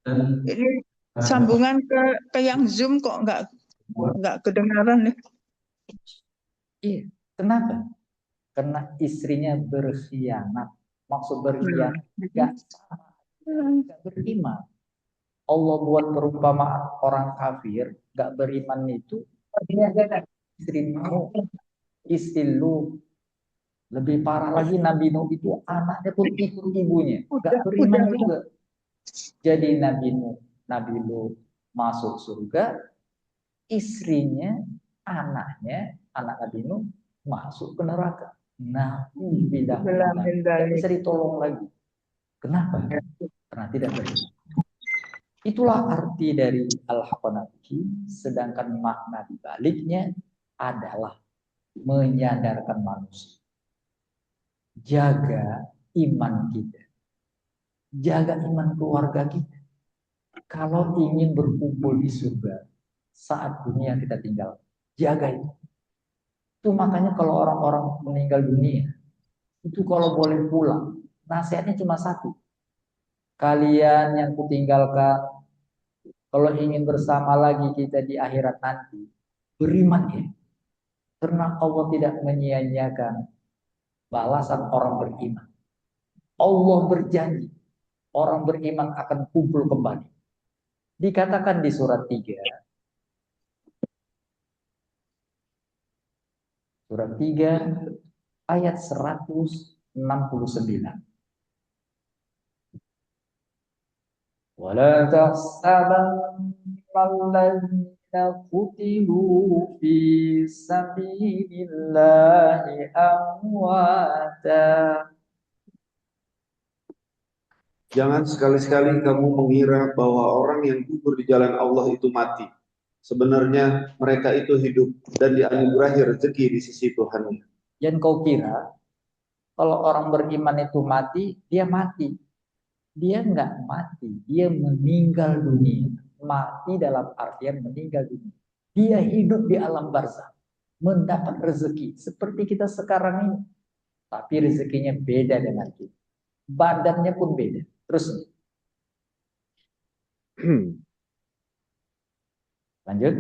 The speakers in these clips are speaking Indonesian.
Ini sambungan ke yang Zoom kok nggak kedengaran nih. Iya, kenapa? Karena istrinya berkhianat. Maksud berkhianat, gak beriman. Allah buat perumpamaan orang kafir, gak beriman itu, istrimu, istri lu. Lebih parah lagi Nabi Nuh itu anaknya pun ikut ibunya, gak beriman juga. Jadi Nabi Nuh masuk surga, istrinya, anaknya, anak Nabi Nuh masuk ke neraka. Nah, tidak bisa ditolong lagi. Kenapa? Karena tidak beriman. Itulah arti dari al-haqqanabihi, sedangkan makna dibaliknya adalah menyadarkan manusia. Jaga iman kita. Jaga iman keluarga kita. Kalau ingin berkumpul di surga saat dunia kita tinggal, jaga itu. Itu makanya kalau orang-orang meninggal dunia, itu kalau boleh pulang, nasihatnya cuma satu. Kalian yang kutinggalkan, kalau ingin bersama lagi kita di akhirat nanti, beriman ya. Karena Allah tidak menyia-nyiakan balasan orang beriman. Allah berjanji, orang beriman akan kumpul kembali. Dikatakan di surat 3, ayat 169. ولا تحسبن الذين قتلوا في سبيل الله أمواتا. Jangan sekali-sekali kamu mengira bahwa orang yang gugur di jalan Allah itu mati. Sebenarnya mereka itu hidup dan dianugerahi rezeki di sisi Tuhan. Jangan kau kira kalau orang beriman itu mati, dia mati. Dia enggak mati, dia meninggal dunia. Mati dalam artian meninggal dunia. Dia hidup di alam barzakh, mendapat rezeki seperti kita sekarang ini. Tapi rezekinya beda dengan kita. Badannya pun beda. Terus lanjut.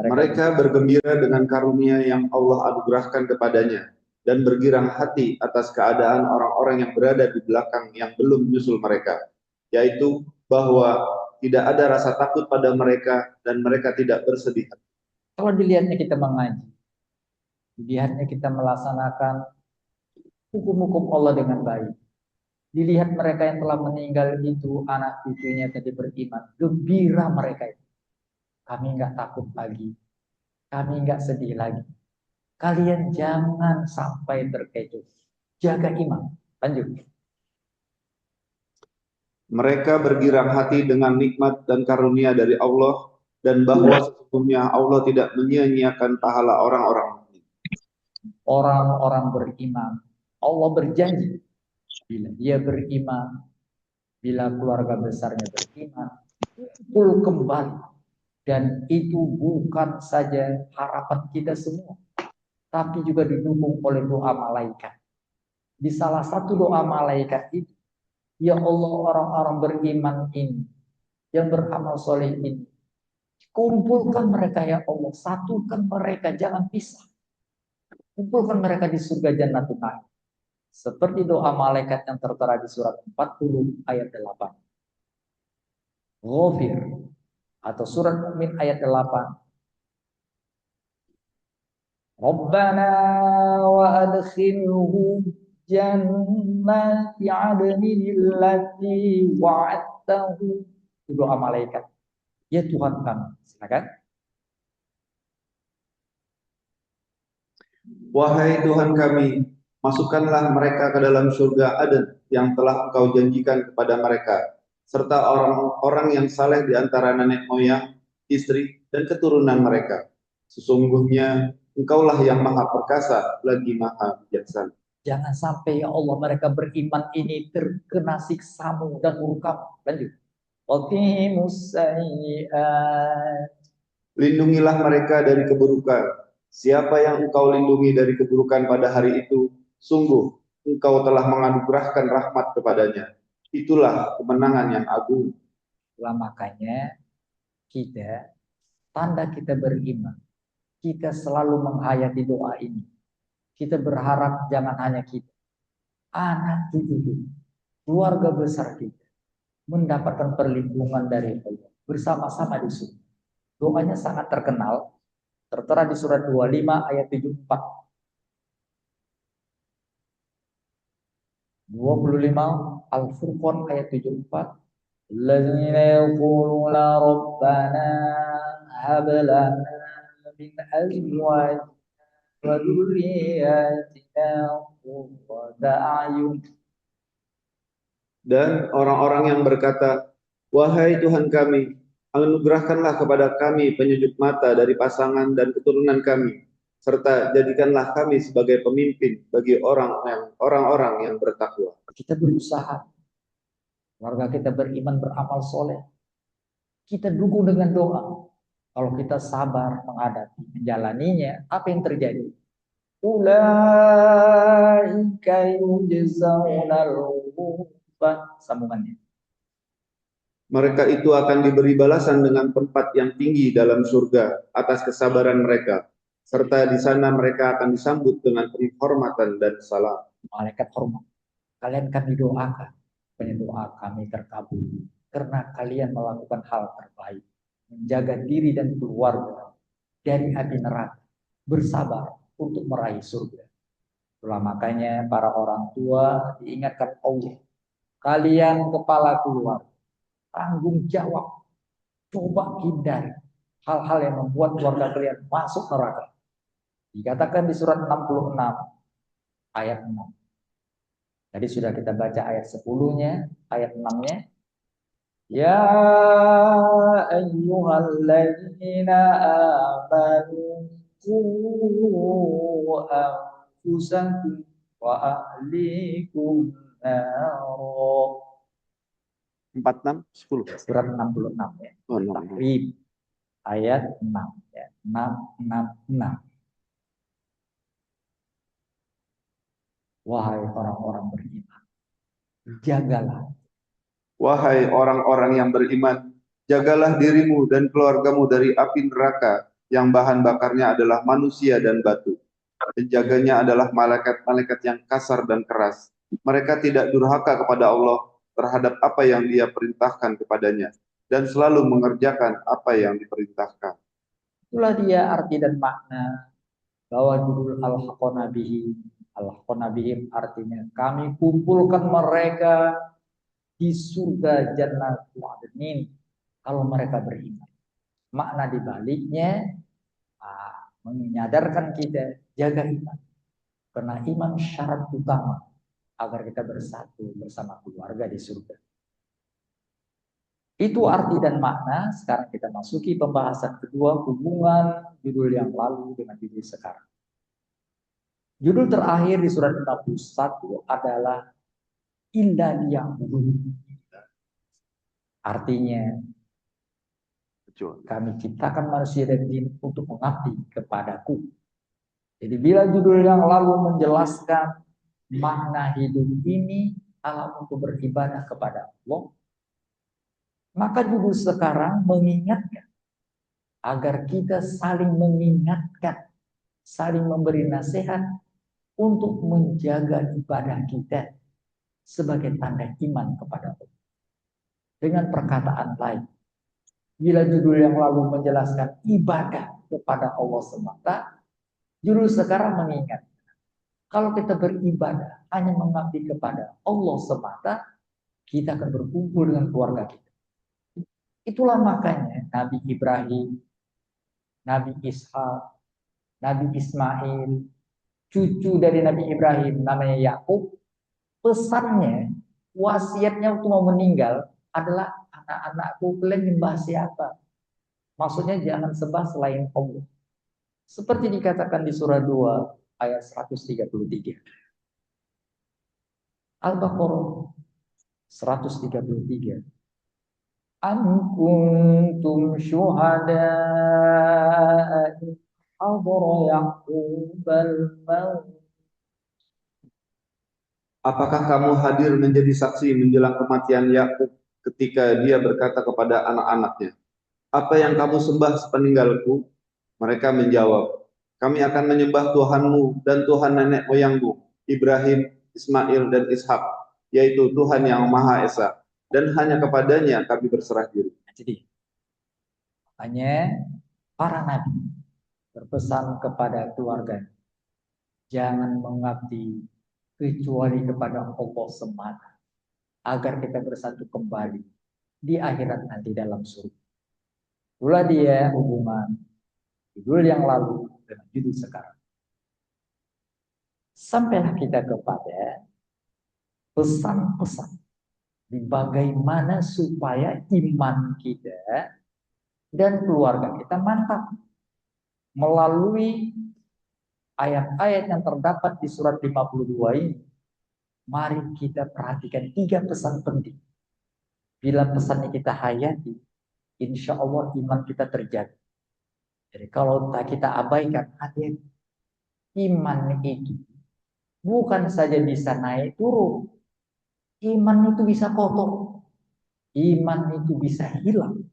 Mereka bergembira dengan karunia yang Allah anugerahkan kepadanya dan bergirang hati atas keadaan orang-orang yang berada di belakang yang belum menyusul mereka, yaitu bahwa tidak ada rasa takut pada mereka dan mereka tidak bersedih. Kalau dilihatnya kita mengaji, dilihatnya kita melaksanakan hukum-hukum Allah dengan baik, dilihat mereka yang telah meninggal itu anak cucunya tadi beriman, gembira mereka itu. Kami nggak takut lagi, kami nggak sedih lagi. Kalian jangan sampai terkecoh. Jaga iman. Lanjut. Mereka bergirang hati dengan nikmat dan karunia dari Allah dan bahwa sesungguhnya Allah tidak menyia-nyiakan pahala orang-orang. Orang-orang beriman, Allah berjanji bila dia beriman, bila keluarga besarnya beriman, kumpul kembali. Dan itu bukan saja harapan kita semua, tapi juga didukung oleh doa malaikat. Di salah satu doa malaikat itu, ya Allah, orang-orang beriman ini, yang beramal soleh ini, kumpulkan mereka ya Allah, satukan mereka, jangan pisah. Kumpulkan mereka di surga Jannatul Na'im. Seperti doa malaikat yang tertera di surat 40 ayat 8. Ghafir atau surat Mukmin ayat 8. Rabbana wa adkhilhum jannati adnin allati wa'adtahu. Itu doa malaikat. Ya Tuhan kami. Silakan. Wahai Tuhan kami, masukkanlah mereka ke dalam surga Aden yang telah Engkau janjikan kepada mereka, serta orang-orang yang saleh di antara nenek moyang, istri, dan keturunan mereka. Sesungguhnya Engkaulah yang maha perkasa lagi maha bijaksana. Jangan sampai ya Allah mereka beriman ini terkena siksamu dan murkamu. Lanjut. Lindungilah mereka dari keburukan. Siapa yang Engkau lindungi dari keburukan pada hari itu, sungguh Engkau telah menganugerahkan rahmat kepadanya. Itulah kemenangan yang agung. Itulah makanya kita, tanda kita beriman, kita selalu menghayati doa ini. Kita berharap jangan hanya kita, anak cucu kita, keluarga besar kita mendapatkan perlindungan dari Allah bersama-sama di surga. Doanya sangat terkenal, tertera di surat 25 ayat 74. 25 Al-Furqan ayat 74. Alladzina yaquluna rabbana hab lana min azwajina wa dhurriyyatina qurrata a'yun. Dan orang-orang yang berkata, wahai Tuhan kami, anugerahkanlah kepada kami penyejuk mata dari pasangan dan keturunan kami, serta jadikanlah kami sebagai pemimpin bagi orang-orang yang bertakwa. Kita berusaha, warga kita beriman, beramal soleh, kita dukung dengan doa. Kalau kita sabar menghadapi, menjalaninya, apa yang terjadi? Ulaika yujzaunal ghurfah. Sambungannya. Mereka itu akan diberi balasan dengan tempat yang tinggi dalam surga atas kesabaran mereka, serta di sana mereka akan disambut dengan penghormatan dan salam. Malaikat hormat, kalian kami doakan, doa kami terkabul karena kalian melakukan hal terbaik, menjaga diri dan keluarga dari api neraka, bersabar untuk meraih surga. Itulah makanya para orang tua diingatkan Allah, kalian kepala keluarga, tanggung jawab, coba hindari hal-hal yang membuat keluarga kalian masuk neraka. Dikatakan di surat 66 ayat 6. Tadi sudah kita baca ayat 10-nya, ayat 6-nya. Ya ayyuhalladzina amanu qu anfusakum wa ahlikum naro. 46, 10. Surat 66 ya. Oh, 6. Tahrib ayat 6 ya. 666. Wahai orang-orang beriman, jagalah. Wahai orang-orang yang beriman, jagalah dirimu dan keluargamu dari api neraka yang bahan bakarnya adalah manusia dan batu. Penjaganya adalah malaikat-malaikat yang kasar dan keras. Mereka tidak durhaka kepada Allah terhadap apa yang Dia perintahkan kepadanya dan selalu mengerjakan apa yang diperintahkan. Itulah dia arti dan makna bahwa judul Al-Haqqana bihim artinya kami kumpulkan mereka di surga jannatul adnin kalau mereka beriman. Makna dibaliknya menyadarkan kita jaga iman. Karena iman syarat utama agar kita bersatu bersama keluarga di surga. Itu arti dan makna. Sekarang kita masuki pembahasan kedua, hubungan judul yang lalu dengan judul sekarang. Judul terakhir di surat 61 adalah Illa liya'budun. Artinya kami ciptakan manusia dan jin untuk mengabdi kepadaku. Jadi bila judul yang lalu menjelaskan makna hidup ini adalah untuk beribadah kepada Allah, maka judul sekarang mengingatkan agar kita saling mengingatkan, saling memberi nasihat untuk menjaga ibadah kita sebagai tanda iman kepada Allah. Dengan perkataan lain, bila judul yang lalu menjelaskan ibadah kepada Allah semata, judul sekarang mengingat kalau kita beribadah hanya mengabdi kepada Allah semata, kita akan berkumpul dengan keluarga kita. Itulah makanya Nabi Ibrahim, Nabi Ishak, Nabi Ismail, cucu dari Nabi Ibrahim namanya Yakub, pesannya, wasiatnya waktu mau meninggal adalah anak-anakku kalian nyembah siapa? Maksudnya jangan sembah selain Allah. Seperti dikatakan di surah 2 ayat 133. Al-Baqarah 133. Am kuntum syuhada hadara Yaqubal maut. Apakah kamu hadir menjadi saksi menjelang kematian Yakub ketika dia berkata kepada anak-anaknya, apa yang kamu sembah sepeninggalku? Mereka menjawab, kami akan menyembah Tuhanmu dan Tuhan nenek moyangmu, Ibrahim, Ismail, dan Ishak, yaitu Tuhan yang Maha Esa, dan hanya kepadanya kami berserah diri. Jadi, hanya para nabi berpesan kepada keluarga, jangan mengabdi kecuali kepada Allah semata, agar kita bersatu kembali di akhirat nanti dalam surga. Itulah dia hubungan judul yang lalu dengan judul sekarang. Sampailah kita kepada pesan-pesan di bagaimana supaya iman kita dan keluarga kita mantap melalui ayat-ayat yang terdapat di surat 52 ini. Mari kita perhatikan 3 pesan penting. Bila pesan ini kita hayati, insya Allah iman kita terjaga. Jadi kalau kita abaikan, hati-hati. Iman itu bukan saja bisa naik turun. Iman itu bisa kotor. Iman itu bisa hilang.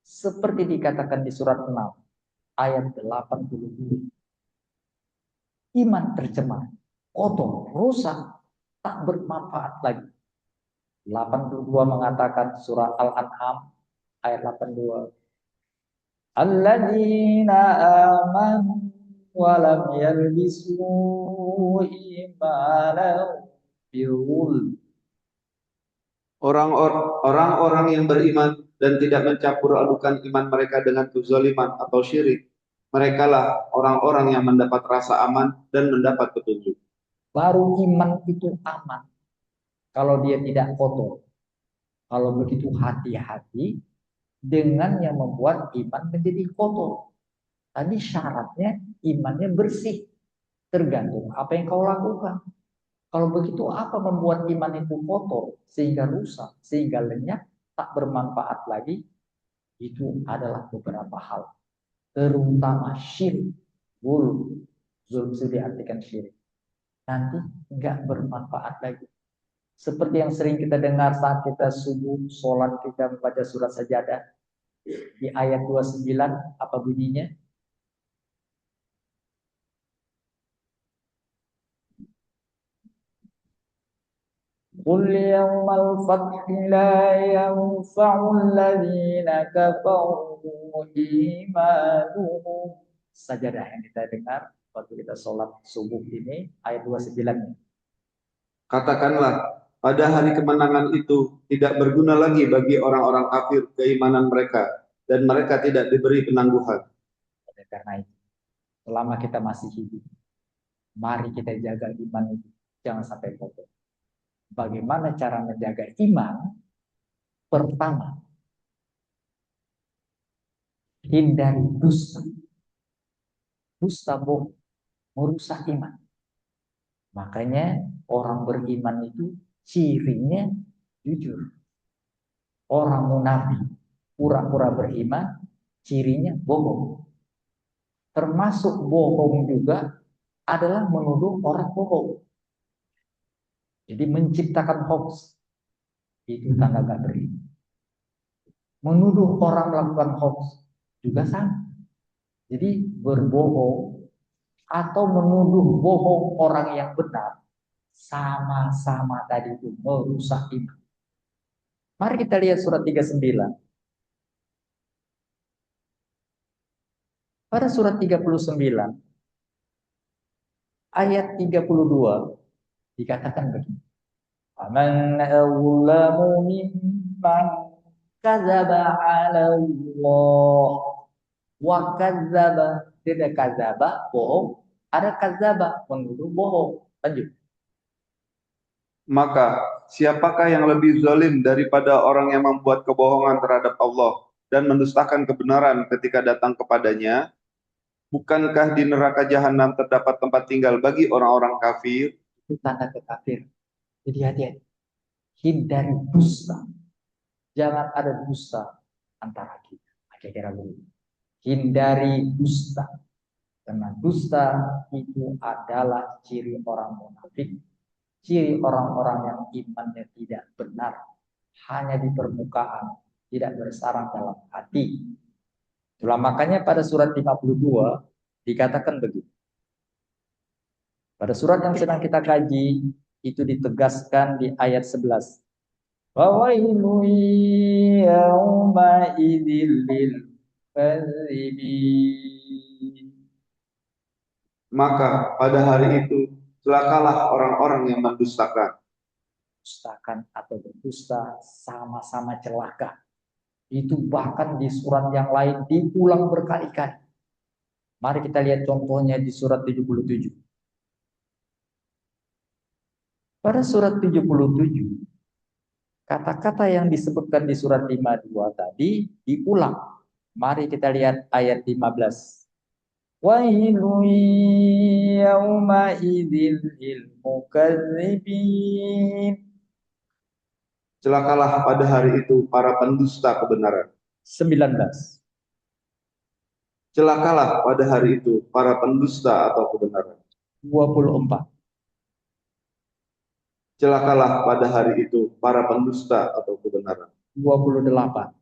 Seperti dikatakan di surat 6 ayat 82. Iman tercemar, kotor, rusak, tak bermanfaat lagi. 82 mengatakan surah Al-An'am ayat 82. Alladzina amanu wa lam yalbisu imanahum bidzulm. Orang-orang yang beriman dan tidak mencampur adukan iman mereka dengan kezaliman atau syirik, merekalah orang-orang yang mendapat rasa aman dan mendapat petunjuk. Baru iman itu aman kalau dia tidak kotor. Kalau begitu hati-hati dengan yang membuat iman menjadi kotor. Tadi syaratnya imannya bersih. Tergantung apa yang kau lakukan. Kalau begitu apa membuat iman itu kotor sehingga rusak, sehingga lenyap, tak bermanfaat lagi? Itu adalah beberapa hal. Terutama syirik. Zulm itu diartikan syirik. Nanti nggak bermanfaat lagi. Seperti yang sering kita dengar saat kita subuh, sholat, kita membaca surat sajadah. Di ayat 29, apa bunyinya? Qul yawmal fathi la yanfa'ul ladzina kafaru imanuhum. Sajadah yang kita dengar waktu kita sholat subuh ini, ayat 29. Katakanlah, pada hari kemenangan itu tidak berguna lagi bagi orang-orang kafir keimanan mereka, dan mereka tidak diberi penangguhan. Karena itu, selama kita masih hidup, mari kita jaga iman itu, jangan sampai kotor. Bagaimana cara menjaga iman? Pertama, hindari dusta. Dusta bohong, merusak iman. Makanya orang beriman itu cirinya jujur. Orang munafik, pura-pura beriman, cirinya bohong. Termasuk bohong juga adalah menuduh orang bohong. Jadi menciptakan hoax itu tanda gak beriman. Menuduh orang melakukan hoax juga sama. Jadi berbohong atau menuduh bohong orang yang benar sama-sama tadi itu merusak iman. Mari kita lihat surat 39. Pada surat 39 ayat 32 dikatakan begini. Faman awlamu mimman kadzaba 'ala Allah wa kadzaba. Tidak kadzaba bohong, ada kadzaba menuduh bohong. Lanjut. Maka, siapakah yang lebih zalim daripada orang yang membuat kebohongan terhadap Allah dan mendustakan kebenaran ketika datang kepadanya? Bukankah di neraka jahanam terdapat tempat tinggal bagi orang-orang kafir? Itu tanda kekafir. Jadi hati-hati. Hindari dusta. Jangan ada dusta antara kita. Kira-kira begitu. Hindari dusta. Karena dusta itu adalah ciri orang munafik. ciri orang-orang yang imannya tidak benar, hanya di permukaan, tidak bersarang dalam hati. Itulah makanya pada surat 52 dikatakan begitu. Pada surat yang sedang kita kaji, itu ditegaskan di ayat 11. Wawailu yawma idzil lil mukazzibin. Maka pada hari itu celakalah orang-orang yang mendustakan. Dustakan atau berdusta sama-sama celaka. Itu bahkan di surat yang lain diulang berkali-kali. Mari kita lihat contohnya di surat 77. Pada surat 77, kata-kata yang disebutkan di surat 52 tadi diulang. Mari kita lihat ayat 15. Wailun yawma idzil lil mukazzibin. Celakalah pada hari itu para pendusta kebenaran. 19. Celakalah pada hari itu para pendusta atau kebenaran. 24. Celakalah pada hari itu para pendusta atau kebenaran. 28.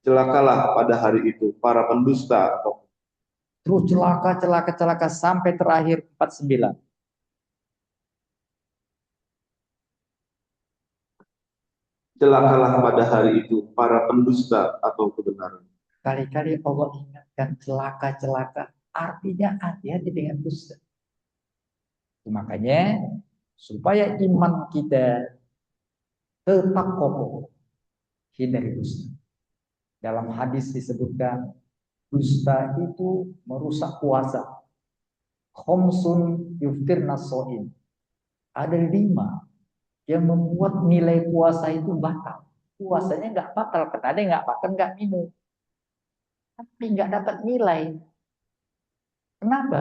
Celakalah pada hari itu para pendusta atau Terus celaka sampai terakhir 49. celakalah pada hari itu para pendusta atau kebenaran. Kali-kali Allah ingatkan celaka, artinya hati-hati dengan dusta. Makanya supaya iman kita tetap kokoh, hindari dusta. Dalam hadis disebutkan dusta itu merusak puasa. Khomsun yuftirna shaim. Ada 5 yang membuat nilai puasa itu batal. Puasanya nggak batal, karena ada yang nggak makan, nggak minum, tapi nggak dapat nilai. Kenapa?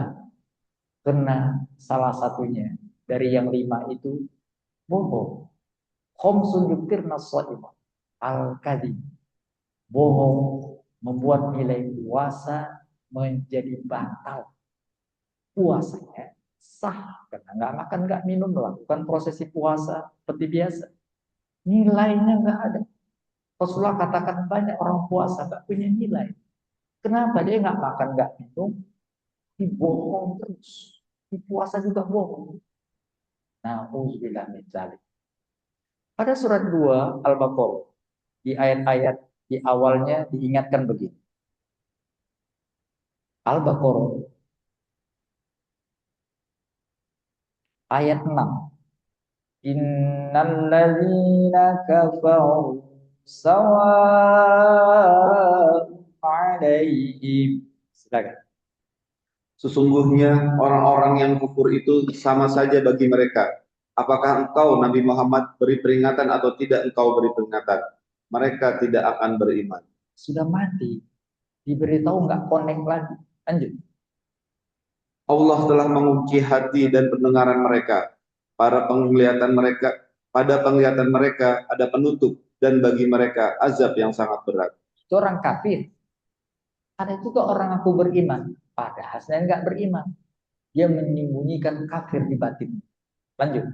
Karena salah satunya dari yang 5 itu bohong. Khomsun yuftirna shaim. Al-kadhib. Bohong membuat nilai puasa menjadi batal. Puasanya sah karena nggak makan nggak minum, melakukan prosesi puasa seperti biasa, nilainya nggak ada. Rasulullah katakan banyak orang puasa nggak punya nilai. Kenapa? Dia nggak makan nggak minum, dibohong terus, di puasa juga bohong. Nauzubillah min dzalik. Pada surat 2 Al-Baqarah di ayat-ayat di awalnya diingatkan begini. Al-Baqarah ayat 6. Innal ladzina kafaru sawa'un 'alaihim. Silakan. Sesungguhnya orang-orang yang kufur itu sama saja bagi mereka. Apakah engkau Nabi Muhammad beri peringatan atau tidak engkau beri peringatan? Mereka tidak akan beriman. Sudah mati, diberitahu nggak connect lagi. Lanjut. Allah telah mengunci hati dan pendengaran mereka. Pada penglihatan mereka ada penutup dan bagi mereka azab yang sangat berat. Itu orang kafir. Ada juga orang aku beriman, padahal sebenarnya nggak beriman. Dia menyembunyikan kafir di batin. Lanjut.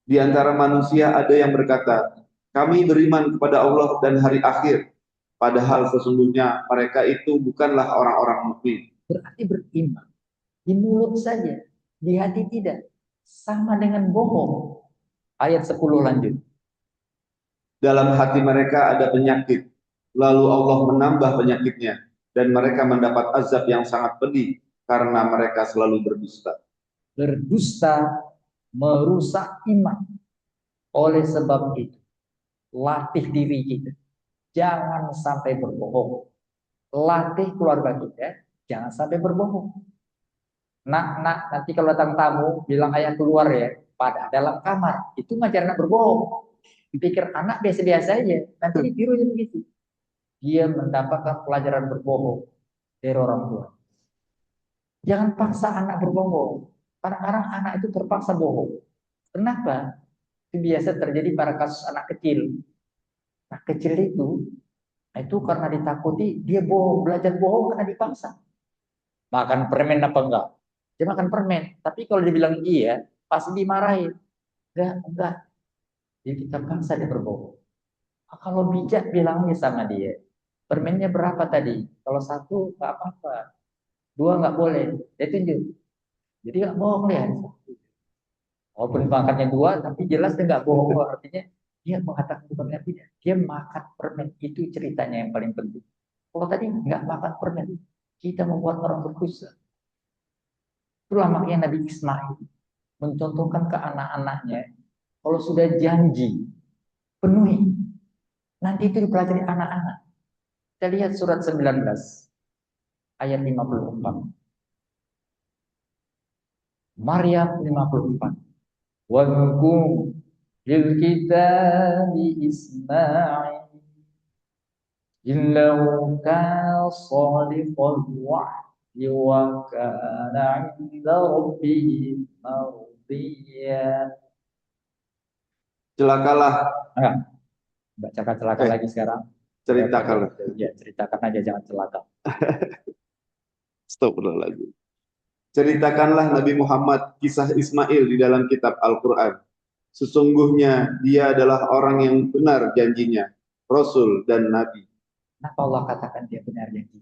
Di antara manusia ada yang berkata, kami beriman kepada Allah dan hari akhir. Padahal sesungguhnya mereka itu bukanlah orang-orang mukmin. Berarti beriman. Di mulut saja, di hati tidak. Sama dengan bohong. Ayat 10 lanjut. Dalam hati mereka ada penyakit, lalu Allah menambah penyakitnya, dan mereka mendapat azab yang sangat pedih karena mereka selalu berdusta. Berdusta merusak iman. Oleh sebab itu, latih diri kita. Jangan sampai berbohong. Latih keluarga kita, jangan sampai berbohong. Nak, nanti kalau datang tamu, bilang ayah keluar ya, pada dalam kamar. Itu ngajar anak berbohong. Dipikir anak biasa-biasa aja, nanti ditirunya begitu. Dia mendapatkan pelajaran berbohong dari orang tua. Jangan paksa anak berbohong. Kadang-kadang anak itu terpaksa bohong. Kenapa? Itu biasa terjadi pada kasus anak kecil. Anak kecil itu karena ditakuti, dia bohong, belajar bohong karena dipaksa. Makan permen apa enggak? Dia makan permen. Tapi kalau dibilang iya, pasti dimarahin. Enggak. Jadi kita paksa dia berbohong. Kalau bijak bilangnya sama dia, permennya berapa tadi? Kalau satu nggak apa-apa, dua nggak boleh. Dia tunjuk. Jadi nggak bohong dia. Walaupun makannya dua, tapi jelas dia nggak bohong. Artinya dia mengatakan bukan arti dia makan permen. Itu ceritanya yang paling penting. Kalau tadi nggak makan permen, kita membuat orang berdosa. Itulah makanya Nabi Ismail mencontohkan ke anak-anaknya, kalau sudah janji, penuhi. Nanti itu dipelajari anak-anak. Kita lihat surat 19, ayat 54. Maryam 54. Wahkum lil kitabi Ismail illahu kana sadiqal wa'di wa kana 'inda rabbih mardiya. Celakalah, Bacakan celaka lagi sekarang. ceritakanlah. Ya, ceritakan aja, jangan celaka. Astagfirullahaladzim. Ceritakanlah Nabi Muhammad kisah Ismail di dalam kitab Al-Quran. Sesungguhnya dia adalah orang yang benar janjinya, Rasul dan Nabi. Kenapa Allah katakan dia benar janji?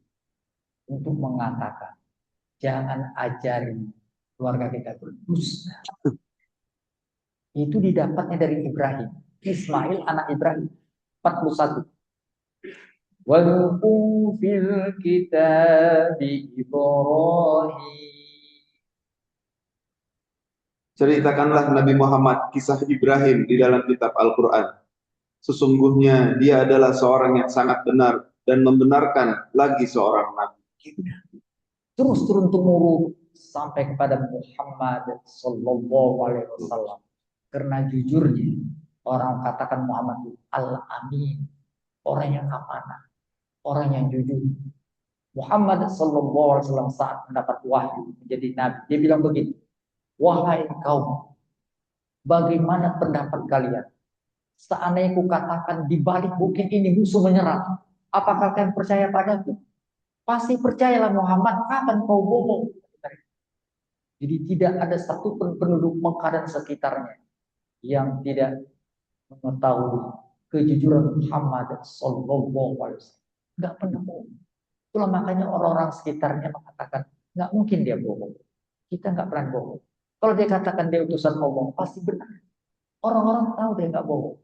Untuk mengatakan, jangan ajari keluarga kita berdusta. Itu didapatnya dari Ibrahim. Ismail anak Ibrahim. 41. Wahkum fil kitabi Ibrahim. Ceritakanlah Nabi Muhammad kisah Ibrahim di dalam kitab Al-Quran. Sesungguhnya dia adalah seorang yang sangat benar dan membenarkan lagi seorang Nabi. Terus turun-temurun sampai kepada Muhammad Sallallahu Alaihi Wasallam. Karena jujurnya orang katakan Muhammad itu Al-Amin, orang yang amanah, orang yang jujur. Muhammad Sallallahu Alaihi Wasallam saat mendapat wahyu menjadi nabi, dia bilang begini, wahai kaum, bagaimana pendapat kalian? Seandainya ku katakan di balik bukit ini musuh menyerang, apakah kalian percaya padaku? Pasti percayalah Muhammad, kapan kau bohong? Jadi tidak ada satupun penduduk Mekah dan sekitarnya yang tidak mengetahui kejujuran Muhammad Sallallahu Alaihi Wasallam. Nggak pernah bohong. Itulah makanya orang-orang sekitarnya mengatakan nggak mungkin dia bohong. Kita nggak pernah bohong. Kalau dia katakan dia utusan Allah, pasti benar. Orang-orang tahu dia nggak bohong.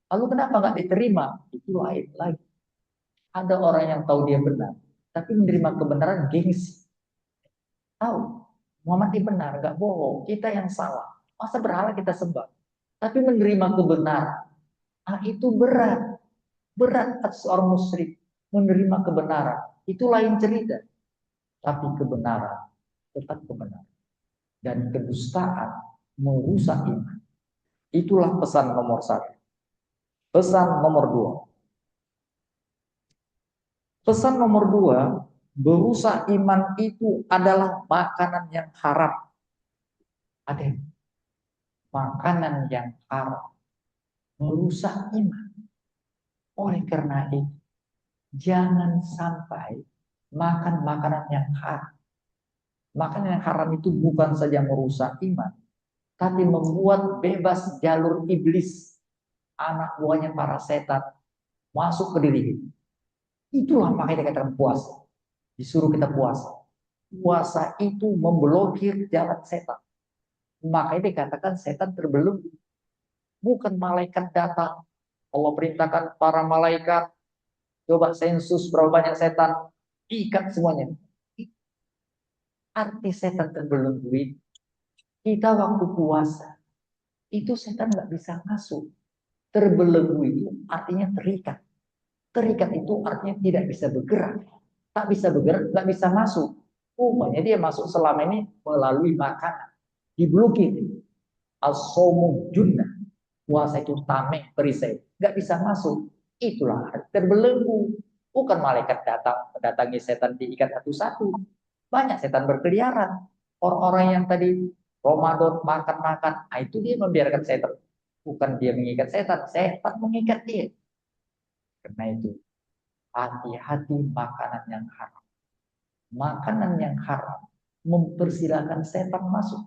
Lalu kenapa nggak diterima? Itu lain lagi. Ada orang yang tahu dia benar, tapi menerima kebenaran gengsi. Tahu Muhammad ini benar, nggak bohong. Kita yang salah. Masa berhala kita sembah? Tapi menerima kebenaran, itu berat. Berat atas seorang musyrik menerima kebenaran. Itu lain cerita. Tapi kebenaran tetap kebenaran. Dan kedustaan merusak iman. Itulah pesan nomor 1. Pesan nomor 2. Pesan nomor 2, merusak iman itu adalah makanan yang haram. Ada makanan yang haram merusak iman. Oleh karena itu, jangan sampai makan makanan yang haram. Makanan yang haram itu bukan saja merusak iman, tapi membuat bebas jalur iblis, anak buahnya para setan, masuk ke diri kita. Itulah makanya dikatakan puasa. Disuruh kita puasa. Puasa itu memblokir jalan setan. Makanya dikatakan setan terbelenggu. Bukan malaikat datang. Allah perintahkan para malaikat, coba sensus berapa banyak setan, ikat semuanya. Arti setan terbelenggu, kita waktu puasa, itu setan nggak bisa masuk. Terbelenggu itu artinya terikat. Terikat itu artinya tidak bisa bergerak. Tak bisa bergerak, nggak bisa masuk. Makanya dia masuk selama ini melalui makanan. Diblokir. As-somu junnah. Puasa itu tameng, perisai. Nggak bisa masuk. Itulah terbelenggu. Bukan malaikat datang, mendatangi setan diikat satu-satu. Banyak setan berkeliaran. Orang-orang yang tadi Ramadan makan-makan, itu dia membiarkan setan. Bukan dia mengikat setan, setan mengikat dia. Karena itu, hati-hati makanan yang haram. Makanan yang haram mempersilahkan setan masuk.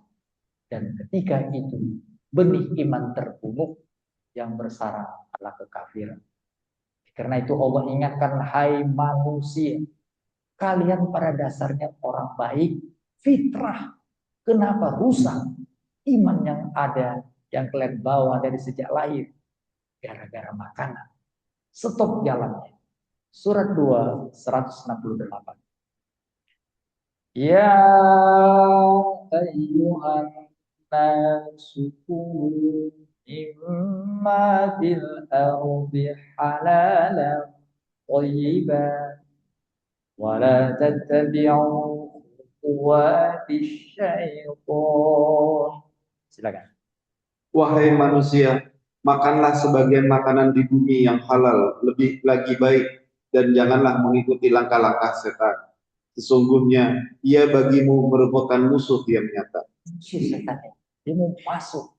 Dan ketika itu benih iman terbunuh, yang bersarang adalah kekafiran. Karena itu Allah ingatkan, hai manusia, kalian pada dasarnya orang baik, fitrah. Kenapa rusak iman yang ada, yang kalian bawa dari sejak lahir? Gara-gara makanan. Stop jalannya. Surat 2, 168. Ya ayyuhan nasu kulu mimma fil ardi halalan thayyiban wa la tattabi'u khutuwatis syaitan. Silakan. Wahai manusia, makanlah sebagian makanan di bumi yang halal, lebih lagi baik, dan janganlah mengikuti langkah-langkah setan. Sesungguhnya ia bagimu merupakan musuh yang nyata. Setannya, dia mau masuk,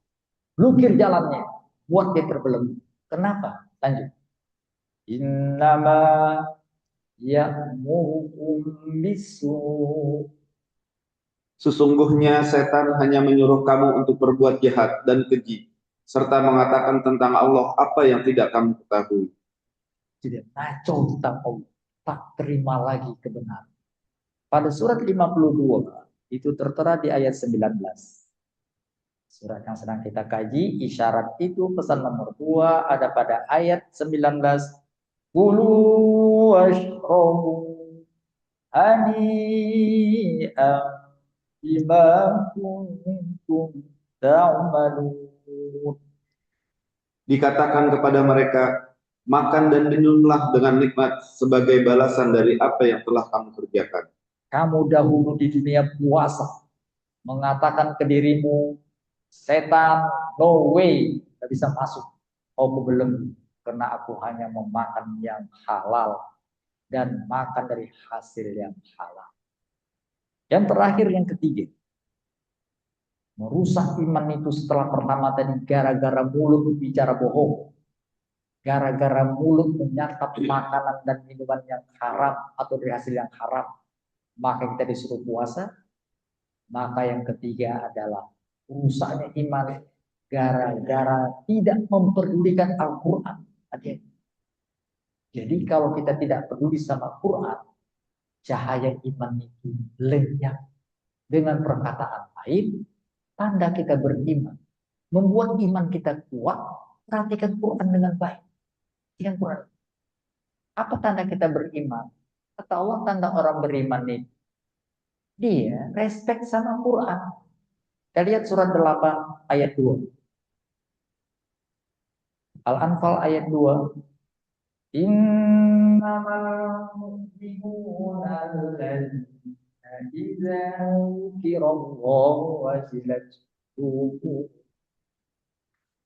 blokir jalannya, buat dia terbelenggu. Kenapa? Lanjut. Innama ya'murukum bisu. Sesungguhnya setan hanya menyuruh kamu untuk berbuat jahat dan keji, serta mengatakan tentang Allah apa yang tidak kamu ketahui. Tidak ngaco tentang Allah, tak terima lagi kebenaran. Pada surat 52 itu tertera di ayat 19. Surat yang sedang kita kaji, isyarat itu pesan nomor 2 ada pada ayat 19. Kulu washrabu hani'an bima kuntum ta'malun. Dikatakan kepada mereka, makan dan minumlah dengan nikmat sebagai balasan dari apa yang telah kamu kerjakan. Kamu dahulu di dunia puasa, mengatakan ke dirimu, setan, no way, tidak bisa masuk. Kamu belum, karena aku hanya memakan yang halal dan makan dari hasil yang halal. Yang terakhir, yang ketiga, merusak iman itu setelah pertama tadi gara-gara mulut bicara bohong, gara-gara mulut menyantap makanan dan minuman yang haram atau dari hasil yang haram, maka kita disuruh puasa. Maka yang ketiga adalah rusaknya iman gara-gara tidak memperdulikan Al-Quran. Jadi kalau kita tidak peduli sama Quran, cahaya iman itu lenyap. Dengan perkataan lain, tanda kita beriman, membuat iman kita kuat, perhatikan Quran dengan baik. Perhatikan Quran. Apa tanda kita beriman? Kata Allah, tanda orang beriman ini, dia respect sama Quran. Kita lihat surat 8 ayat 2. Al-Anfal ayat 2. Innamal mu'minuna alladzina idza dzukirallahu wajilat qulubuhum.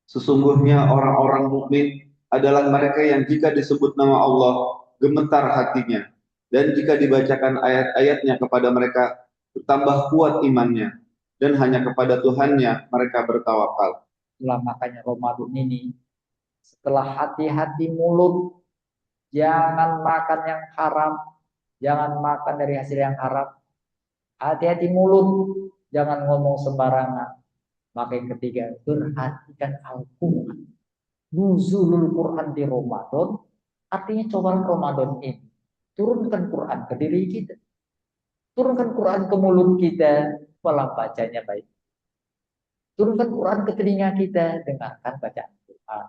Sesungguhnya orang-orang mukmin adalah mereka yang jika disebut nama Allah, gemetar hatinya. Dan jika dibacakan ayat-ayatnya kepada mereka, bertambah kuat imannya. Dan hanya kepada Tuhannya mereka bertawakal. Itulah makanya Ramadan ini, setelah hati-hati mulut, jangan makan yang haram, jangan makan dari hasil yang haram. Hati-hati mulut, jangan ngomong sembarangan. Maka yang ketiga, perhatikan Al-Quran. Nuzulul Quran di Ramadan, artinya cobalah Ramadan ini. Turunkan Quran ke diri kita. Turunkan Quran ke mulut kita, pola bacanya baik. Turunkan Quran ke telinga kita, dengarkan bacaan Quran.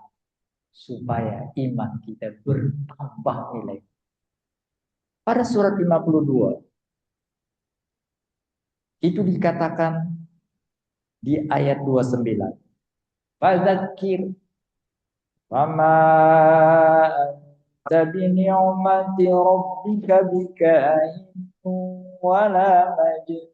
Supaya iman kita bertambah nilai. Pada surat 52, itu dikatakan di ayat 29. Fadzakir wama anta bini'mati rabbika bikain wala majid.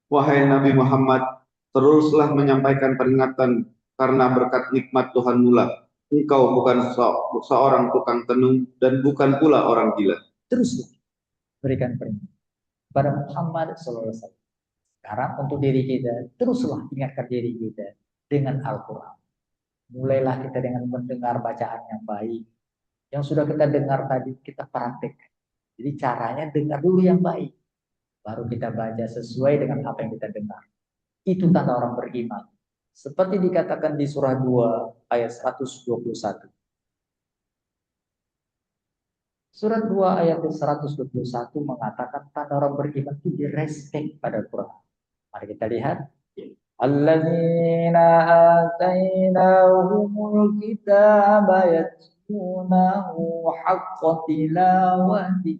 Wahai Nabi Muhammad, teruslah menyampaikan peringatan karena berkat nikmat Tuhanmu lah. Engkau bukan seorang tukang tenung dan bukan pula orang gila. Terus berikan peringatan kepada Muhammad SAW. Sekarang untuk diri kita, teruslah ingatkan diri kita dengan Al-Quran. Mulailah kita dengan mendengar bacaan yang baik. Yang sudah kita dengar tadi, kita praktek. Jadi caranya dengar dulu yang baik. baru kita baca sesuai dengan apa yang kita dengar. Itu tanda orang beriman. Seperti dikatakan di surah 2 ayat 121. Surah 2 ayat 121 mengatakan tanda orang beriman itu direspek pada Quran. Mari kita lihat. Alladzina atainahumul kitaba yatlunahu haqqa tilawati.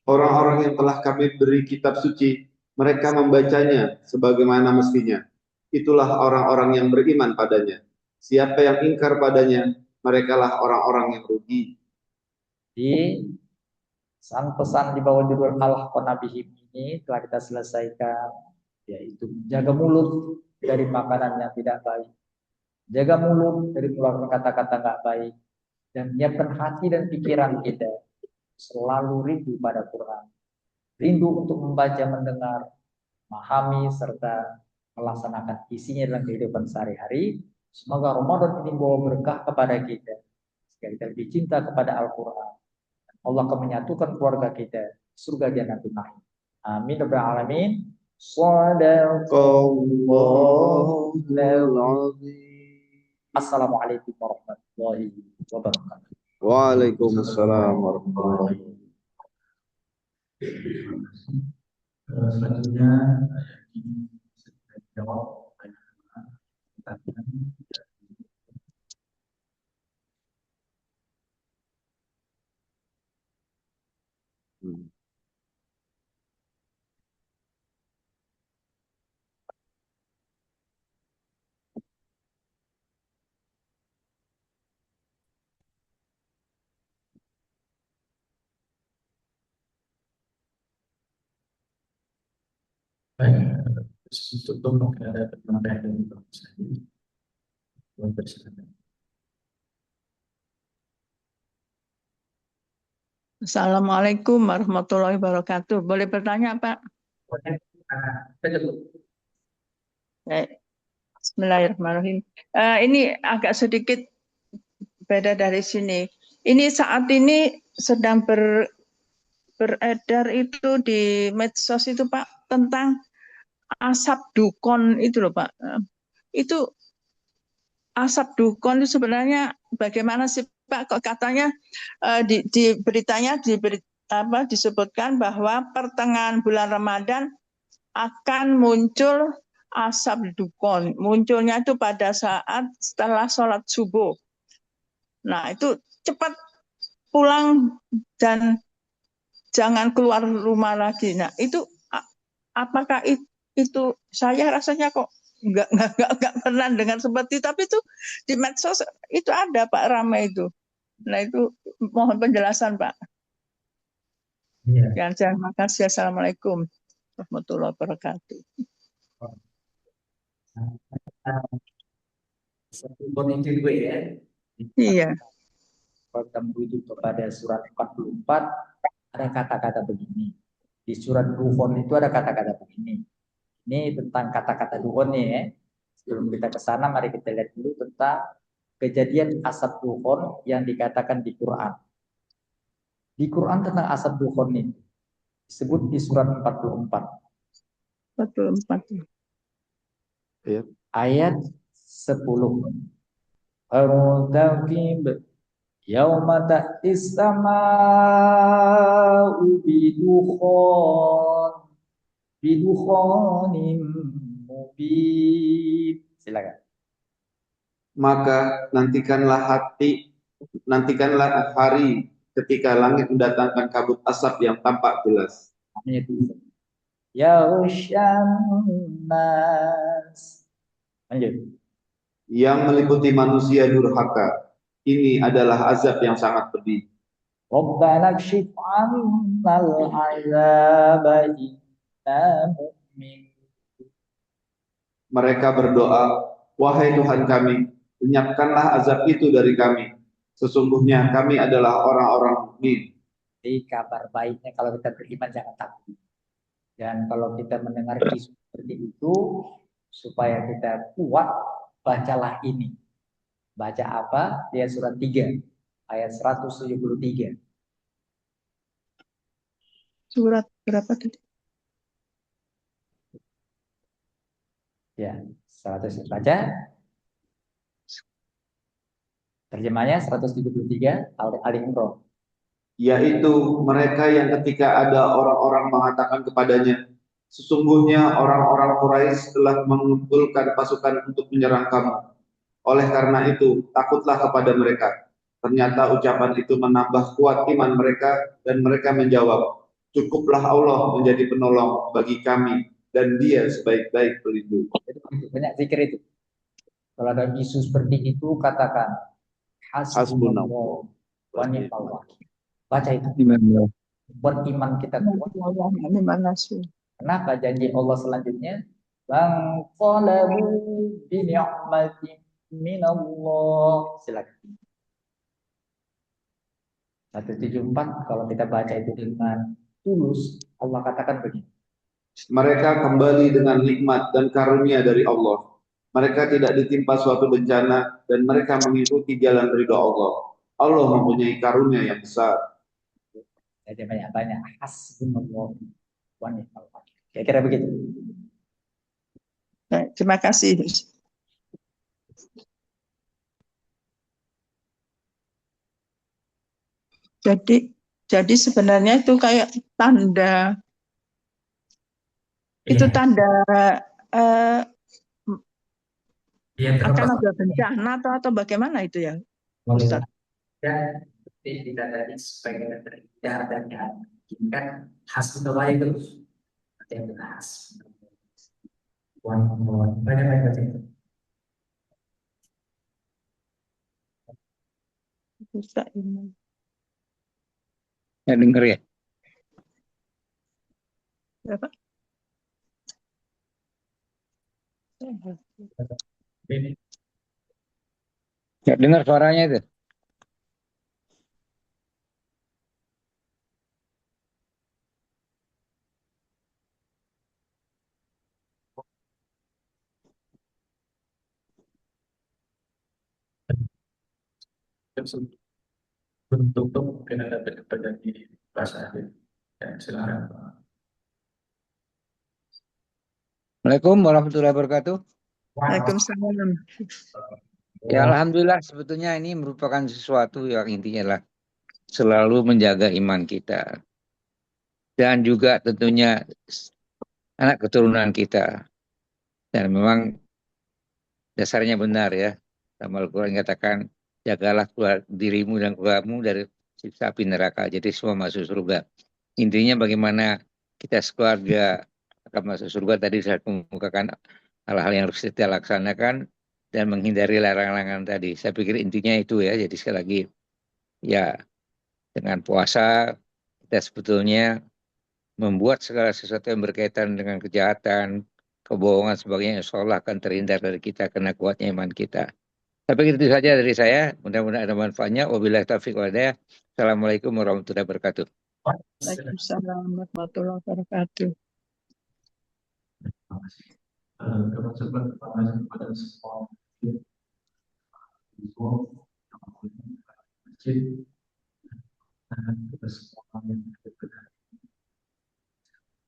Orang-orang yang telah kami beri kitab suci, mereka membacanya sebagaimana mestinya. Itulah orang-orang yang beriman padanya. Siapa yang ingkar padanya, merekalah orang-orang yang rugi. Di sang pesan di bawah judul Al-Qanabihim ini telah kita selesaikan, yaitu jaga mulut dari makanan yang tidak baik, jaga mulut dari mengeluarkan kata-kata nggak baik, dan menyiapkan hati dan pikiran kita selalu rindu pada Quran, rindu untuk membaca, mendengar, memahami, serta melaksanakan isinya dalam kehidupan sehari-hari. Semoga Ramadan ini membawa berkah kepada kita, sehingga kita lebih cinta kepada Al-Quran. Allah akan menyatukan keluarga kita surga jannatul na'im. Amin ya rabbal alamin. Assalamualaikum warahmatullahi wabarakatuh. Waalaikumsalam warahmatullahi wabarakatuh. Selanjutnya jawab pertanyaan. Baik, untuk mungkin ada penyampaian dari Bapak saya. Assalamualaikum warahmatullahi wabarakatuh. Boleh bertanya, Pak? Baik. Bismillahirrahmanirrahim. Ini agak sedikit beda dari sini. Ini saat ini sedang beredar itu di medsos itu, Pak, tentang asap dukon itu loh, Pak. Itu asap dukon itu sebenarnya bagaimana sih, Pak? Kok katanya di beritanya disebutkan bahwa pertengahan bulan Ramadan akan muncul asap dukon. Munculnya itu pada saat setelah sholat subuh. Nah, itu cepat pulang dan jangan keluar rumah lagi. Nah, itu apakah itu saya rasanya kok nggak pernah dengar seperti itu, tapi itu di medsos itu ada, Pak, ramai itu. Nah, itu mohon penjelasan, Pak. Iya. Terima kasih. Assalamualaikum warahmatullahi wabarakatuh. Itu juga ya. Iya. Kalau kita merujuk kepada surat 44 ada kata-kata begini. Di surat Duhon itu ada kata-kata begini. Ini tentang kata-kata Duhon nih ya. Sebelum kita ke sana, mari kita lihat dulu tentang kejadian asap Duhon yang dikatakan di Quran. Di Quran tentang asap Duhon ini disebut di surat 44. 44. Ayat 10. Ar-Taqib yauma ta'tis sama'u bidukhanin mubin. Silakan. Maka nantikanlah hari ketika langit mendatangkan kabut asap yang tampak jelas. Ya usyanas. Lanjut. Yang meliputi manusia durhaka. Ini adalah azab yang sangat pedih. Rabbana kshif 'annal 'adzaba inna mu'min. Mereka berdoa, wahai Tuhan kami, lenyapkanlah azab itu dari kami. Sesungguhnya kami adalah orang-orang mukmin. Jadi kabar baiknya kalau kita beriman jangan takut. Dan kalau kita mendengar isu seperti itu, supaya kita kuat, bacalah ini. Baca apa? Dia surat 3, ayat 173. Surat berapa tadi? Ya, 100 baca. Terjemahnya 173 Ali Imran. Yaitu mereka yang ketika ada orang-orang mengatakan kepadanya, sesungguhnya orang-orang Quraisy telah mengumpulkan pasukan untuk menyerang kamu. Oleh karena itu, takutlah kepada mereka. Ternyata ucapan itu menambah kuat iman mereka dan mereka menjawab, cukuplah Allah menjadi penolong bagi kami dan Dia sebaik-baik pelindung. Itu banyak zikir itu. Kalau ada isu seperti itu, katakan hasbunallah wa ni'mal wakil. Baca itu. Buat iman kita kuat. Ini mana sih? Kenapa janji Allah selanjutnya? Bang qalabu bi ni'matin minallah. Silakan. 174 kalau kita baca itu dengan tulus, Allah katakan begini. Mereka kembali dengan nikmat dan karunia dari Allah. Mereka tidak ditimpa suatu bencana dan mereka mengikuti jalan ridha Allah. Allah mempunyai karunia yang besar. Jadi banyak-banyak hasbunallah wa ni'mal wakil. Kira-kira begitu. Baik, terima kasih. Jadi sebenarnya itu kayak tanda, itu Iya. tanda Iya, akan ada bencana atau bagaimana itu ya, Ustaz? Dan tidak tadi supaya kita terhindar dan kan hasbunallah itu yang khas. Banyak-banyak baca itu. Ustaz ini. Ya dengar ya. Berapa? Ya dengar suaranya itu. Bentuk mungkin ada beda-beda di bahasa Arab. Ya, silakan. Assalamualaikum warahmatullahi wabarakatuh. Waalaikumsalam. Ya alhamdulillah sebetulnya ini merupakan sesuatu yang intinya lah selalu menjaga iman kita. Dan juga tentunya anak keturunan kita. Dan memang dasarnya benar ya. Sama Al-Quran katakan, jagalah dirimu dan keluargamu dari siksa api neraka. Jadi semua masuk surga. Intinya bagaimana kita sekeluarga akan masuk surga tadi saya kemukakan hal-hal yang harus kita laksanakan dan menghindari larangan-larangan tadi. Saya pikir intinya itu ya. Jadi sekali lagi ya dengan puasa kita sebetulnya membuat segala sesuatu yang berkaitan dengan kejahatan, kebohongan sebagainya, insya Allah akan terhindar dari kita karena kuatnya iman kita. Tapi itu saja dari saya. Mudah-mudahan ada manfaatnya. Wabillahi taufiq wal hidayah. Assalamualaikum warahmatullahi wabarakatuh. Waalaikumsalam warahmatullahi wabarakatuh. Kewajiban pertama kepada semua masjid dan kita semua yang berkenan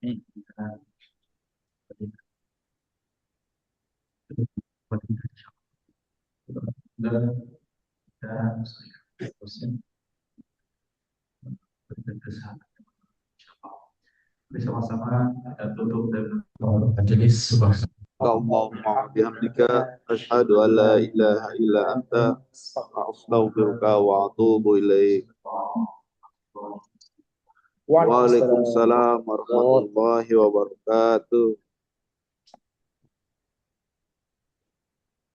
ini kita dan saya bersama-sama kita tutup dengan majelis subah. Allahumma bihamdika asyhadu an la ilaha illa anta astaghfiruka wa atubu ilaik. Waalaikumsalam warahmatullahi wabarakatuh.